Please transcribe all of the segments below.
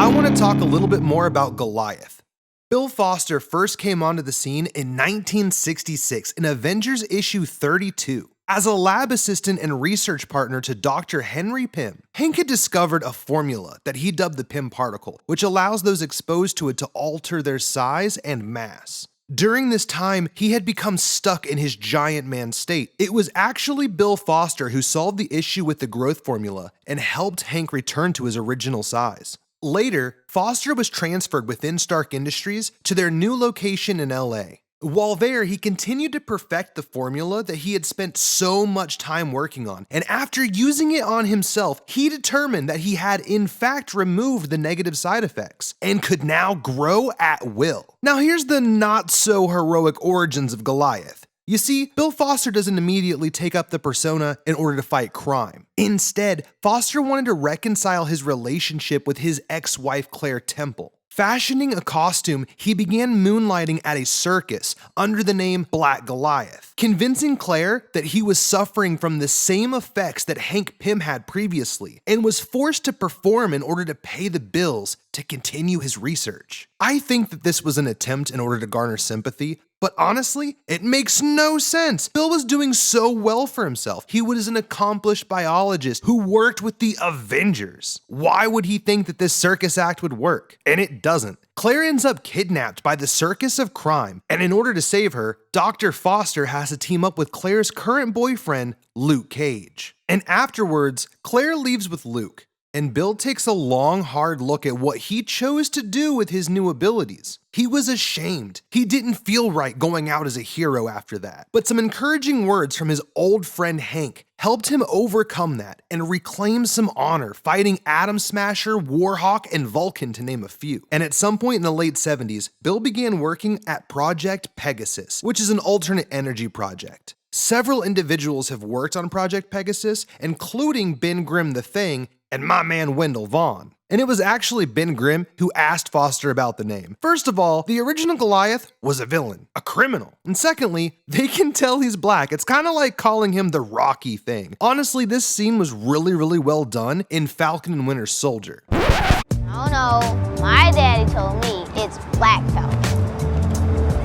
I want to talk a little bit more about Goliath. Bill Foster first came onto the scene in 1966 in Avengers issue 32. As a lab assistant and research partner to Dr. Henry Pym, Hank had discovered a formula that he dubbed the Pym Particle, which allows those exposed to it to alter their size and mass. During this time, he had become stuck in his giant man state. It was actually Bill Foster who solved the issue with the growth formula and helped Hank return to his original size. Later, Foster was transferred within Stark Industries to their new location in LA. While there, he continued to perfect the formula that he had spent so much time working on, and after using it on himself, he determined that he had in fact removed the negative side effects and could now grow at will. Now here's the not so heroic origins of Goliath. You see, Bill Foster doesn't immediately take up the persona in order to fight crime. Instead, Foster wanted to reconcile his relationship with his ex-wife Claire Temple. Fashioning a costume, he began moonlighting at a circus under the name Black Goliath, convincing Claire that he was suffering from the same effects that Hank Pym had previously, and was forced to perform in order to pay the bills to continue his research. I think that this was an attempt in order to garner sympathy, but honestly, it makes no sense. Bill was doing so well for himself. He was an accomplished biologist who worked with the Avengers. Why would he think that this circus act would work? And it doesn't. Claire ends up kidnapped by the Circus of Crime, and in order to save her, Dr. Foster has to team up with Claire's current boyfriend, Luke Cage. And afterwards, Claire leaves with Luke, and Bill takes a long, hard look at what he chose to do with his new abilities. He was ashamed. He didn't feel right going out as a hero after that. But some encouraging words from his old friend Hank helped him overcome that and reclaim some honor fighting Atom Smasher, Warhawk, and Vulcan to name a few. And at some point in the late 70s, Bill began working at Project Pegasus, which is an alternate energy project. Several individuals have worked on Project Pegasus, including Ben Grimm the Thing and my man Wendell Vaughn. And it was actually Ben Grimm who asked Foster about the name. First of all, the original Goliath was a villain, a criminal. And secondly, they can tell he's black. It's kind of like calling him the Rocky Thing. Honestly, this scene was really well done in Falcon and Winter Soldier. I don't know. My daddy told me it's Black Falcon.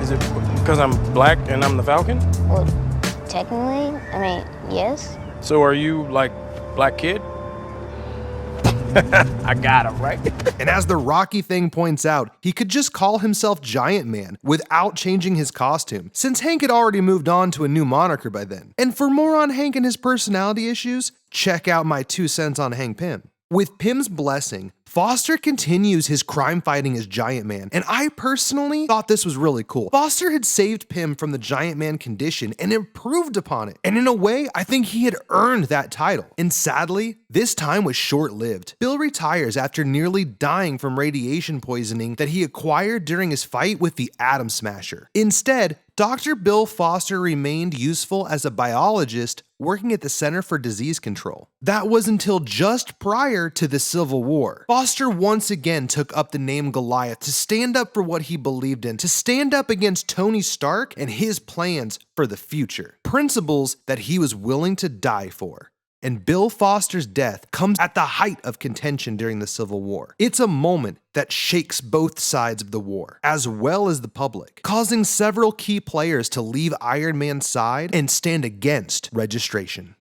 Is it because I'm black and I'm the Falcon? Well, technically, I mean, yes. So are you like Black Kid? I got him, right? And as the Rocky Thing points out, he could just call himself Giant Man without changing his costume, since Hank had already moved on to a new moniker by then. And for more on Hank and his personality issues, check out my 2 cents on Hank Pym. With Pym's blessing, Foster continues his crime fighting as Giant Man, and I personally thought this was really cool. Foster had saved Pym from the Giant Man condition and improved upon it, and in a way, I think he had earned that title. And sadly, this time was short-lived. Bill retires after nearly dying from radiation poisoning that he acquired during his fight with the Atom Smasher. Instead, Dr. Bill Foster remained useful as a biologist working at the Center for Disease Control. That was until just prior to the Civil War. Foster once again took up the name Goliath to stand up for what he believed in, to stand up against Tony Stark and his plans for the future, principles that he was willing to die for. And Bill Foster's death comes at the height of contention during the Civil War. It's a moment that shakes both sides of the war, as well as the public, causing several key players to leave Iron Man's side and stand against registration.